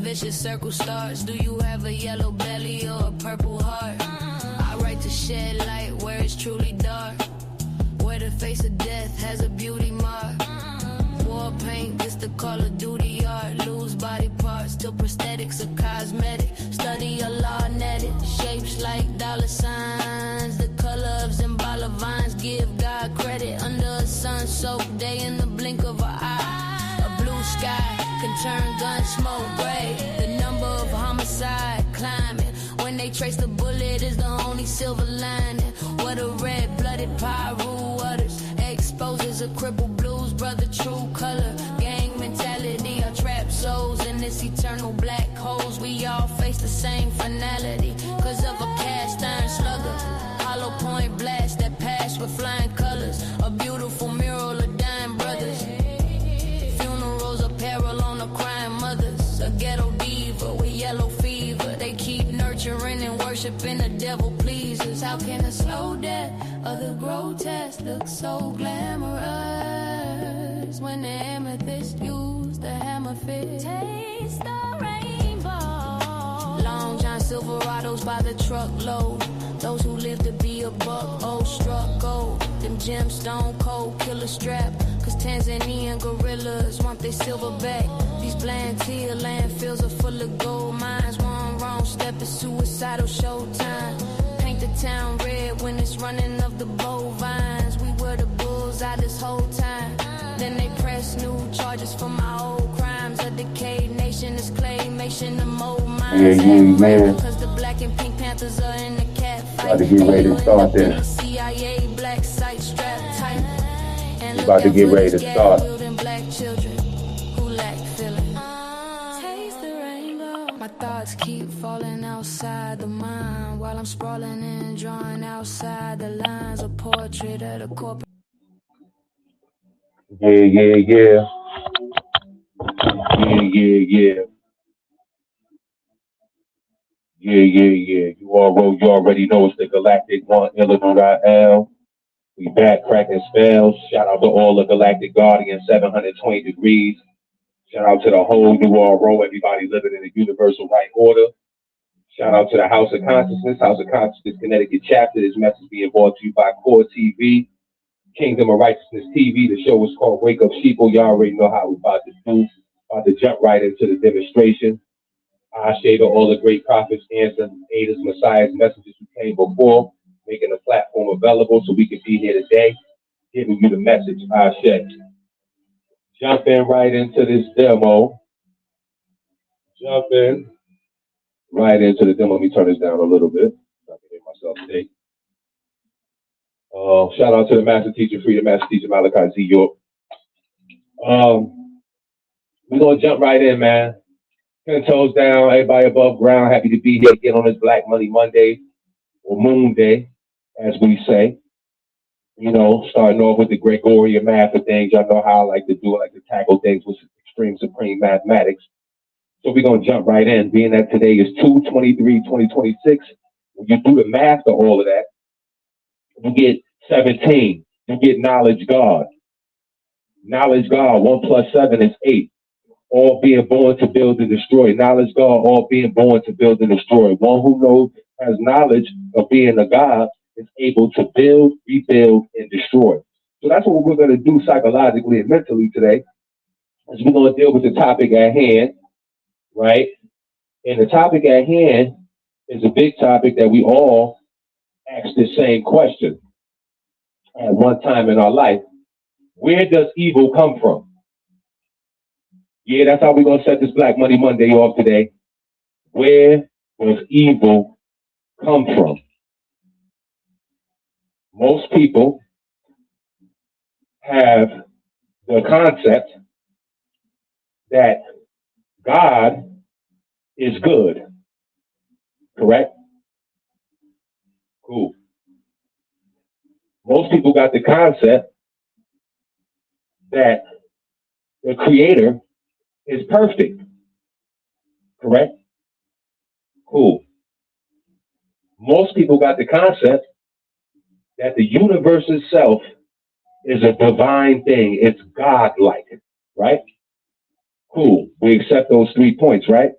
vicious circle starts. Do you have a yellow belly or a purple heart? I write to shed light where it's truly dark, where the face of death has a beauty mark. War paint, it's the Call of Duty art. Lose body parts till prosthetics are cosmetic. Study a law netted, shapes like dollar signs. The color of Zimbala vines, give God credit. Under a sun-soaked day in the blink of an eye, a blue sky can turn gun smoke gray. The number of homicide climbing. When they trace the bullet is the only silver lining. What a red-blooded Pyru utters exposes a crippled blues brother true color. Gang mentality, our trapped souls in this eternal black holes. We all face the same finality cause of a cast iron slugger. Hollow point blast that passed with flying colors. A beautiful mural of dying brothers. Funerals of peril on the crying mothers. A ghetto diva with yellow fever. They keep nurturing and worshiping the devil pleasers. How can a slow death of the grotesque look so glamorous when the amethyst used the hammer fit? Taste the rainbow. Long John Silverados by the truckload. Those who live to be a buck, old struck gold. Them gemstone cold killer strap. Cause Tanzanian gorillas want their silver back. These Blantyre landfills are full of gold mines. One wrong step is suicidal showtime. Paint the town red when it's running of the bovines. We were the bullseye this whole time. Then they press new charges for my old crimes. A decayed nation is claymation of mold mines. Man. Cause the black and pink panthers are in the cat fight. About to get ready to start there. CIA black site strap tight. And about to get ready to start. Black children who lack feeling. Taste the rainbow. My thoughts keep falling outside the mind while I'm sprawling and drawing outside the lines. A portrait of the corporate. Yeah. You already know it's the Galactic One, Illinois. We back cracking spells. Shout out to all the Galactic Guardians, 720 degrees. Shout out to the whole New RO, everybody living in the universal right order. Shout out to the House of Consciousness Connecticut chapter. This message being brought to you by K.O.R TV, Kingdom of Righteousness TV. The show is called Wake Up Sheeple. Y'all already know how we're about to do. About to jump right into the demonstration. I share to all the great prophets, aiders, messiahs, messengers who came before, making the platform available so we can be here today, giving you the message. I share. Jumping right into this demo. Let me turn this down a little bit so I can hear myself today. Shout out to the Master Teacher, Freedom Master Teacher Malachi Z. York. We're going to jump right in, man. 10 toes down, everybody above ground. Happy to be here again on this Black Money Monday, or Moon Day, as we say. You know, starting off with the Gregorian math of things. Y'all know how I like to do it, like to tackle things with extreme supreme mathematics. So we're going to jump right in, being that today is 2/23/2026. When you do the math to all of that, you get 17. You get knowledge God. Knowledge God, 1 + 7 is 8. All being born to build and destroy. Knowledge God, all being born to build and destroy. One who knows, has knowledge of being a God, is able to build, rebuild, and destroy. So that's what we're going to do psychologically and mentally today, is we're going to deal with the topic at hand, right? And the topic at hand is a big topic that we all ask the same question at one time in our life. Where does evil come from? Yeah, that's how we're going to set this Black Money Monday off today. Where does evil come from? Most people have the concept that God is good. Correct? Cool. Most people got the concept that the Creator is perfect. Correct? Cool. Most people got the concept that the universe itself is a divine thing. It's God-like, right? Cool. We accept those 3 points, right?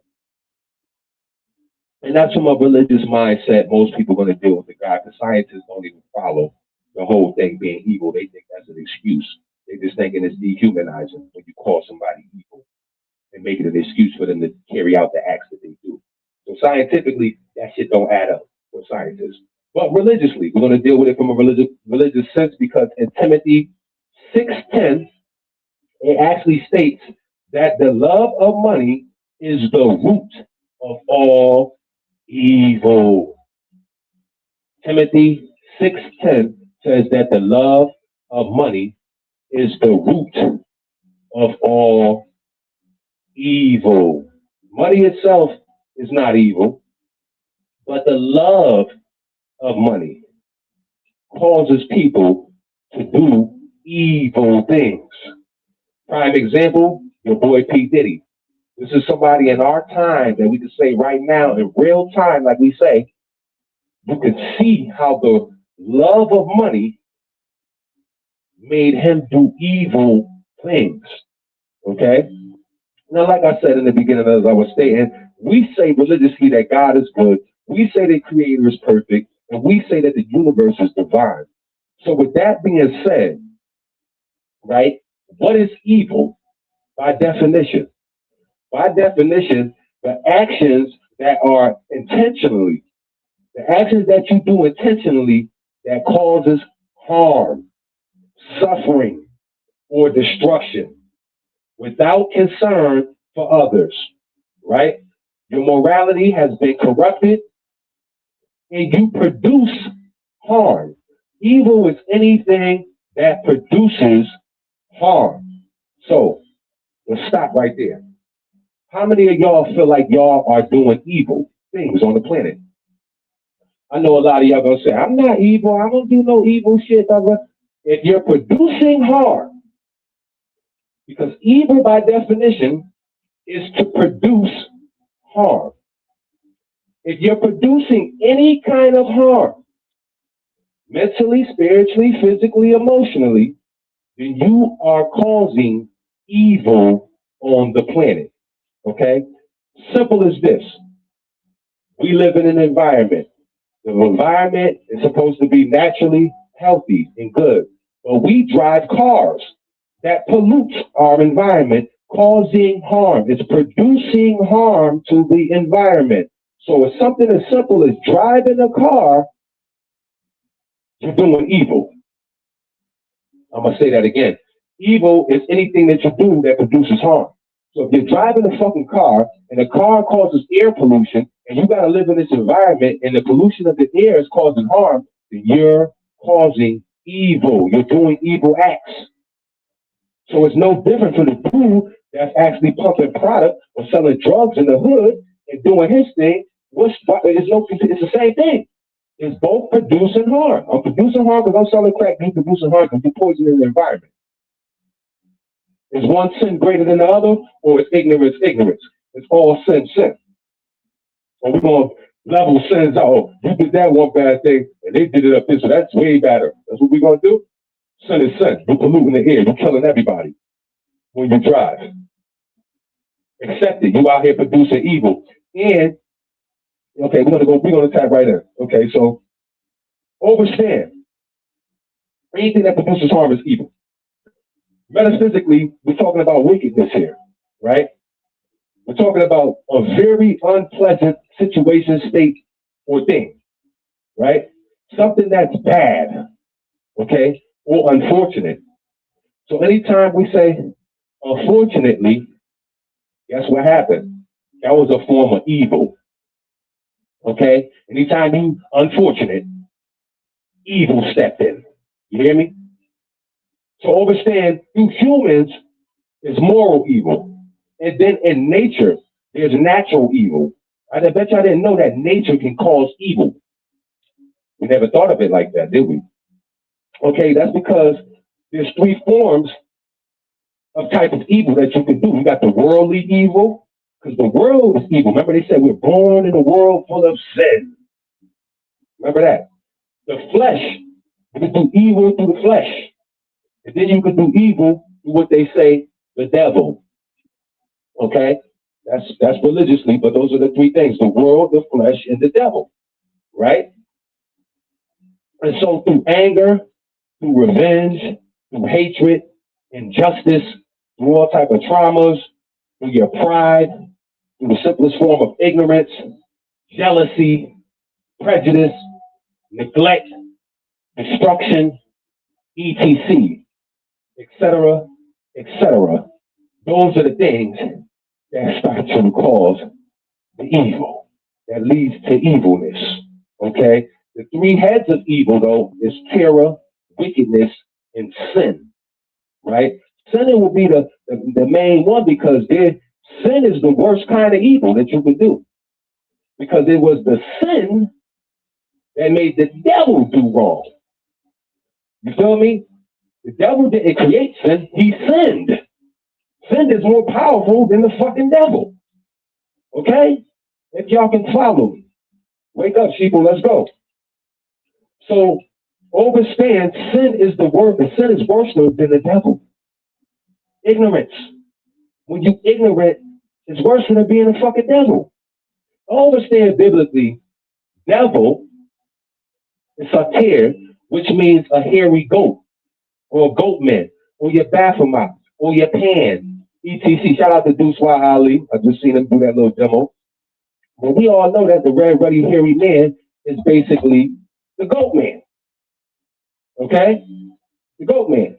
And that's from a religious mindset most people are going to deal with the God, because scientists don't even follow the whole thing being evil. They think that's an excuse. They just thinking it's dehumanizing when you call somebody evil and make it an excuse for them to carry out the acts that they do. So scientifically, that shit don't add up for scientists. But religiously, we're going to deal with it from a religious sense, because in Timothy 6:10, it actually states that the love of money is the root of all evil. Timothy 6:10 says that the love of money is the root of all evil. Money itself is not evil, but the love of money causes people to do evil things. Prime example, your boy P. Diddy. This is somebody in our time that we can say right now in real time, like we say, you can see how the love of money made him do evil things. Okay? Now, like I said in the beginning, as I was stating, we say religiously that God is good. We say the Creator is perfect. And we say that the universe is divine. So, with that being said, right, what is evil by definition? By definition, the actions that are intentionally, the actions that you do intentionally that causes harm, suffering, or destruction without concern for others, right? Your morality has been corrupted and you produce harm. Evil is anything that produces harm. So let's stop right there. How many of y'all feel like y'all are doing evil things on the planet? I know a lot of y'all gonna say, I'm not evil, I don't do no evil shit. If you're producing harm, because evil by definition is to produce harm. If you're producing any kind of harm, mentally, spiritually, physically, emotionally, then you are causing evil on the planet. Okay? Simple as this. We live in an environment. The environment is supposed to be naturally healthy and good. But we drive cars that pollute our environment, causing harm. It's producing harm to the environment. So it's something as simple as driving a car, you're doing evil. I'm going to say that again. Evil is anything that you do that produces harm. So if you're driving a fucking car and the car causes air pollution and you got to live in this environment and the pollution of the air is causing harm, then you're causing evil. You're doing evil acts. So it's no different from the dude that's actually pumping product or selling drugs in the hood and doing his thing. It's the same thing. It's both producing harm. I'm producing harm because I'm selling crack. You're producing harm because you're poisoning the environment. Is one sin greater than the other, or is ignorance ignorance? It's all sin, sin. So we're going to level sins out. Oh, you did that one bad thing, and they did it up this, so that's way better. That's what we're going to do? Sin is sin. You're polluting the air. You're killing everybody when you drive. Accept it. You out here producing evil. And, okay, we're going to tap right in. Okay, so understand. Anything that produces harm is evil. Metaphysically, we're talking about wickedness here, right? We're talking about a very unpleasant situation, state, or thing, right? Something that's bad, okay, or unfortunate. So anytime we say, unfortunately, guess what happened? That was a form of evil, okay? Anytime you unfortunate, evil stepped in. You hear me? So understand, you humans is moral evil. And then in nature, there's natural evil. I bet you I didn't know that nature can cause evil. We never thought of it like that, did we? Okay, that's because there's three forms of type of evil that you can do. You got the worldly evil, because the world is evil. Remember they said we're born in a world full of sin. Remember that? The flesh, you can do evil through the flesh. And then you can do evil through what they say, the devil. Okay? That's religiously, but those are the three things: the world, the flesh, and the devil, right? And so through anger, through revenge, through hatred, injustice, through all type of traumas, through your pride, through the simplest form of ignorance, jealousy, prejudice, neglect, destruction, etc., etc., etc. Those are the things that start to cause the evil, that leads to evilness. Okay? The three heads of evil, though, is terror, wickedness, and sin. Right? Sinning will be the main one because sin is the worst kind of evil that you could do. Because it was the sin that made the devil do wrong. You feel me? The devil didn't create sin, he sinned. Sin is more powerful than the fucking devil. Okay? If y'all can follow me. Wake up, Sheeple, let's go. So understand sin is sin is worse than the devil. Ignorance. When you ignorant, it's worse than being a fucking devil. Understand biblically, devil is satir, which means a hairy goat, or a goat man, or your Baphomet, or your Pan, etc. Shout out to Deuce Ali. I just seen him do that little demo. But we all know that the red, ruddy, hairy man is basically the goat man. Okay? The goat man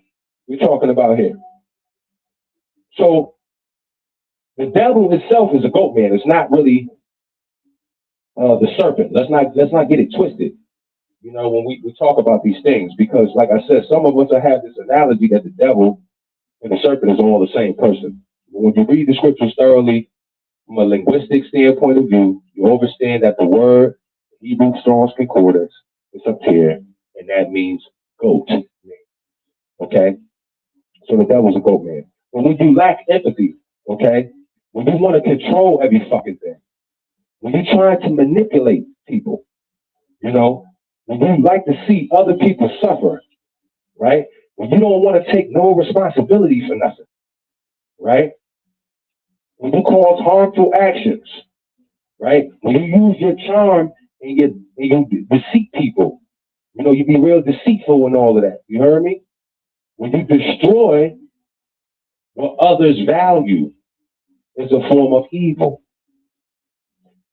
we're talking about here. So the devil itself is a goat man. It's not really the serpent. Let's not get it twisted. You know, when we talk about these things, because like I said, some of us have this analogy that the devil and the serpent is all the same person. But when you read the scriptures thoroughly, from a linguistic standpoint of view, you understand that the word Hebrew Strong's Concordance is up here, and that means goat. Okay? So the devil's a goat man. But when you lack empathy, okay, when you want to control every fucking thing, when you're trying to manipulate people, you know, when you like to see other people suffer, right? When you don't want to take no responsibility for nothing, right? When you cause harmful actions, right? When you use your charm and you deceive people, you know, you be real deceitful and all of that. You heard me? When you destroy what others value, is a form of evil.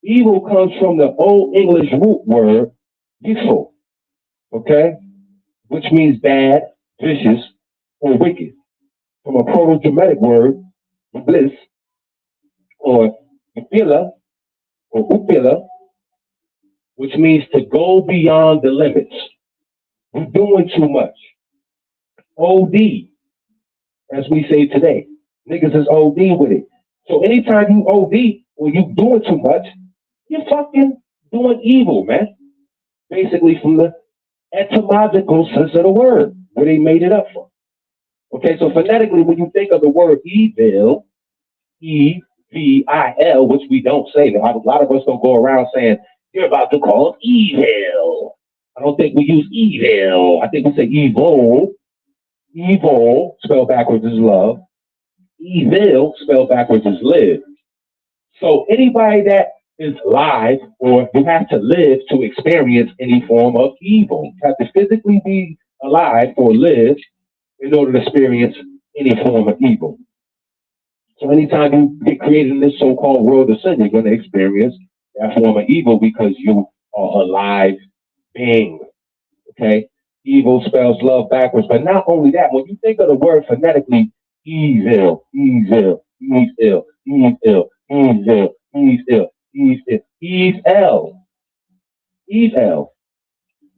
Evil comes from the Old English root word, evil, okay? Which means bad, vicious, or wicked. From a Proto-Germanic word, bliss, or upila, or upila, which means to go beyond the limits. You're doing too much. OD, as we say today. Niggas is OD with it. So anytime you OD or you doing too much, you're fucking doing evil, man. Basically from the etymological sense of the word, where they made it up from. Okay, so phonetically, when you think of the word evil, E-V-I-L, which we don't say, a lot of us don't go around saying, you're about to call it evil. I don't think we use evil. I think we say evil. Evil, spelled backwards, is love. Evil, spelled backwards, is live. So anybody that is live, or you have to live to experience any form of evil. You have to physically be alive or live in order to experience any form of evil. So anytime you get created in this so-called world of sin, you're going to experience that form of evil because you are a live being. Okay? Evil spells love backwards. But not only that, when you think of the word phonetically, evil, evil, evil, evil, evil, evil, Eve L. Eve L.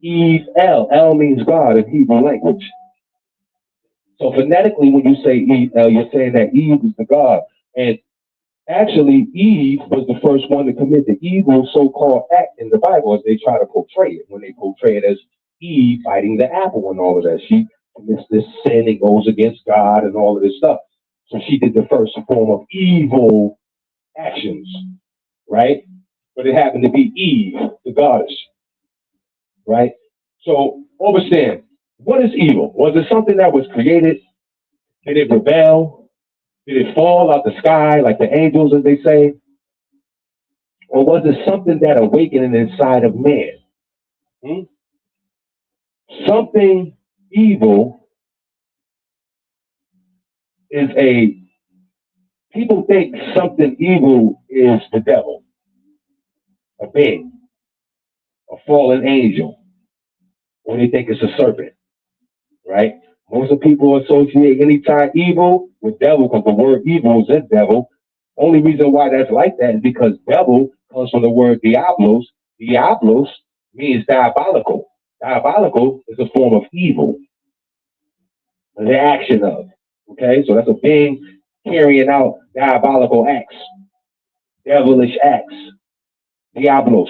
Eve L. L means God in Hebrew language. So phonetically, when you say Eve L, you're saying that Eve is the God. And actually, Eve was the first one to commit the evil so-called act in the Bible as they try to portray it. When they portray it as Eve biting the apple and all of that. She commits this sin and goes against God and all of this stuff. So she did the first form of evil actions, right? But it happened to be Eve, the goddess, right? So understand, what is evil? Was it something that was created? Did it rebel? Did it fall out the sky like the angels, as they say? Or was it something that awakened inside of man? Hmm? Something evil is a, people think something evil is the devil, a being, a fallen angel, or they think it's a serpent, right? Most of people associate any type evil with devil because the word evil is in devil. Only reason why that's like that is because devil comes from the word diablos. Diablos means diabolical. Diabolical is a form of evil, the action of. Okay, so that's a being carrying out diabolical acts, devilish acts, diablos.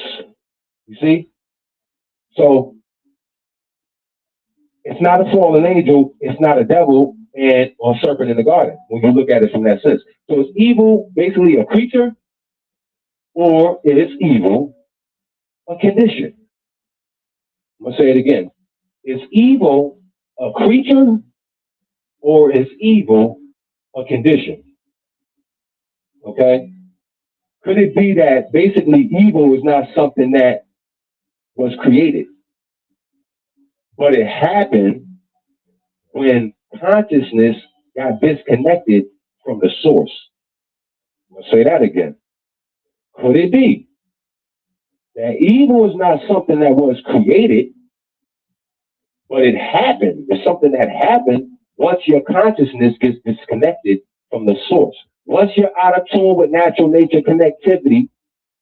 You see? So it's not a fallen angel, it's not a devil and or serpent in the garden when you look at it from that sense. So is evil basically a creature or is evil a condition? I'm gonna say it again. Is evil a creature or is evil a condition? Okay? Could it be that basically evil is not something that was created, but it happened when consciousness got disconnected from the source? I'm gonna say that again. Could it be that evil is not something that was created, but it happened? It's something that happened once your consciousness gets disconnected from the source. Once you're out of tune with natural nature connectivity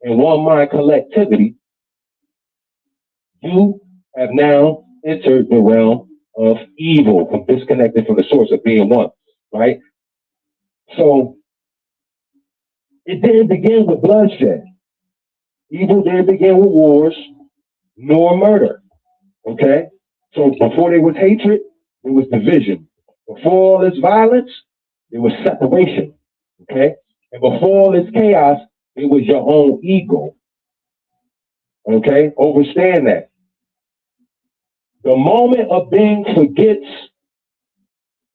and one mind collectivity, you have now entered the realm of evil, from disconnected from the source of being one, right? So it didn't begin with bloodshed. Evil didn't begin with wars nor murder. Okay? So before there was hatred, there was division. Before all this violence, there was separation. Okay? And before all this chaos, it was your own ego. Okay? Understand that. The moment a being forgets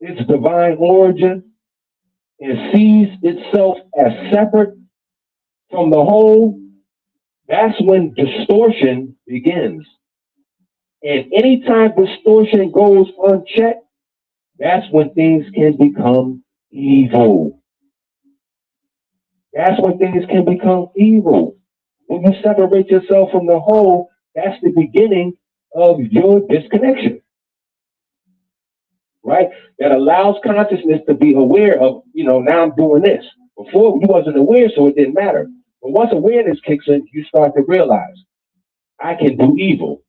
its divine origin and sees itself as separate from the whole, that's when distortion begins. And anytime distortion goes unchecked, that's when things can become evil. That's when things can become evil. When you separate yourself from the whole, that's the beginning of your disconnection, right? That allows consciousness to be aware of, now I'm doing this. Before you wasn't aware, so it didn't matter. But once awareness kicks in, you start to realize, I can do evil,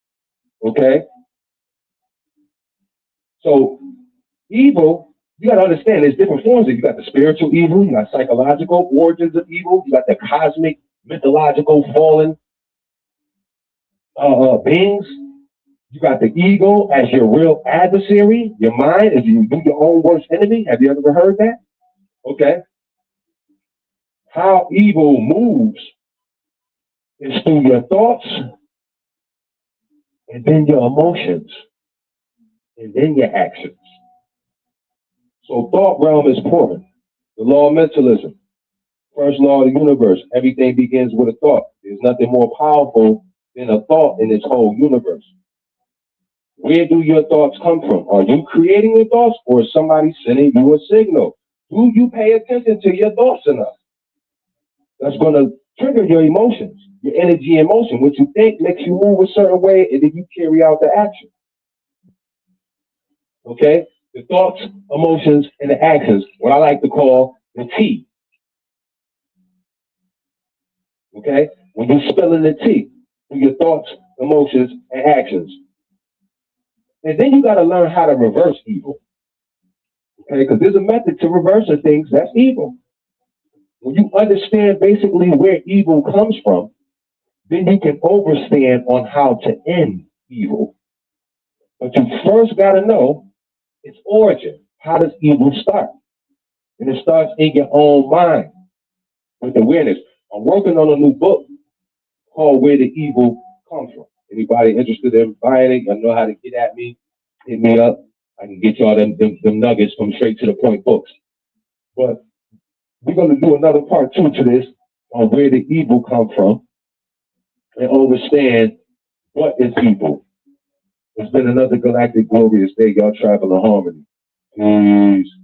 okay? So evil, you got to understand there's different forms of it. You got the spiritual evil, you got psychological origins of evil, you got the cosmic, mythological, fallen beings. You got the ego as your real adversary, your mind as you do your own worst enemy. Have you ever heard that? Okay. How evil moves is through your thoughts and then your emotions and then your actions. So thought realm is important. The law of mentalism. First law of the universe. Everything begins with a thought. There's nothing more powerful than a thought in this whole universe. Where do your thoughts come from? Are you creating your thoughts or is somebody sending you a signal? Do you pay attention to your thoughts enough? That's going to trigger your emotions, your energy and motion. What you think makes you move a certain way and then you carry out the action. Okay? The thoughts, emotions, and the actions, what I like to call the T. Okay? When you're spilling the tea through your thoughts, emotions, and actions. And then you got to learn how to reverse evil. Okay? Because there's a method to reversing things that's evil. When you understand basically where evil comes from, then you can overstand on how to end evil. But you first got to know its origin. How does evil start? And it starts in your own mind with awareness. I'm working on a new book called Where the Evil Comes From. Anybody interested in buying it? You know how to get at me, hit me up. I can get y'all them nuggets from Straight to the Point books. But we're going to do another part two to this on where the evil come from and understand what is evil. It's been another galactic glorious day. Y'all travel in harmony. Peace.